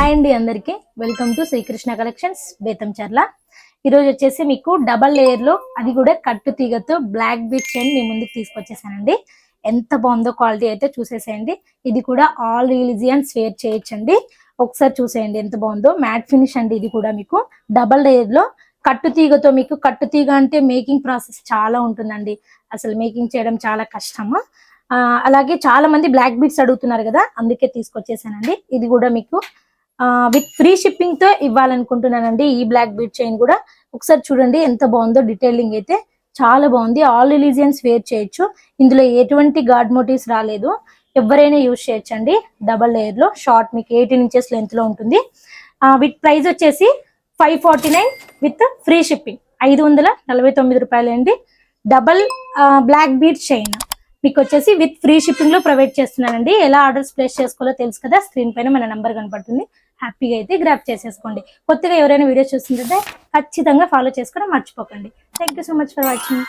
Hi అండి అందరికి welcome to Srikrishna collections Betamcherla. ఈరోజు వచ్చేసి మీకు డబల్ లేయర్ లో అది కూడా కట్టు తీగతో బ్లాక్ బీట్ చైన్ మీ ముందుకు తీసుకొచ్చేసానండి. ఎంత బాగుందో క్వాలిటీ అయితే చూసేసేయండి. ఇది కూడా ఆల్ రిలీజియన్స్ వేర్ చేయొచ్చండి. ఒకసారి చూసేయండి ఎంత బాగుందో, మ్యాట్ ఫినిష్ అండి. ఇది కూడా మీకు డబల్ లేయర్ లో కట్టు తీగతో, మీకు కట్టు తీగ అంటే మేకింగ్ ప్రాసెస్ చాలా ఉంటుందండి. అసలు మేకింగ్ చేయడం చాలా కష్టము. అలాగే చాలా మంది బ్లాక్ బీట్స్ అడుగుతున్నారు కదా, అందుకే తీసుకొచ్చేసానండి. ఇది కూడా మీకు విత్ ఫ్రీ షిప్పింగ్ తో ఇవ్వాలనుకుంటున్నానండి. ఈ బ్లాక్ బీట్ చైన్ కూడా ఒకసారి చూడండి ఎంత బాగుందో. డీటెయిలింగ్ అయితే చాలా బాగుంది. ఆల్ రిలీజియన్స్ వేర్ చేయొచ్చు. ఇందులో ఎటువంటి గాడ్ మోటివ్స్ రాలేదు, ఎవరైనా యూజ్ చేయొచ్చండి. డబల్ లేయర్ లో షార్ట్ మీకు 18 ఇంచెస్ లెంత్ లో ఉంటుంది. విత్ ప్రైస్ వచ్చేసి 549 విత్ ఫ్రీ షిప్పింగ్ 549 రూపాయలు అండి. డబల్ బ్లాక్ బీట్ చైన్ మీకు వచ్చేసి విత్ ఫ్రీ షిప్పింగ్ లో ప్రొవైడ్ చేస్తున్నానండి. ఎలా ఆర్డర్స్ ప్లేస్ చేసుకోవాలో తెలుసు కదా, స్క్రీన్ పైన మన నంబర్ కనపడుతుంది. హ్యాపీగా అయితే గ్రాప్ చేసేసుకోండి. కొత్తగా ఎవరైనా వీడియో చూస్తుంటే ఖచ్చితంగా ఫాలో చేసుకోవడం మర్చిపోకండి. Thank you so much for watching.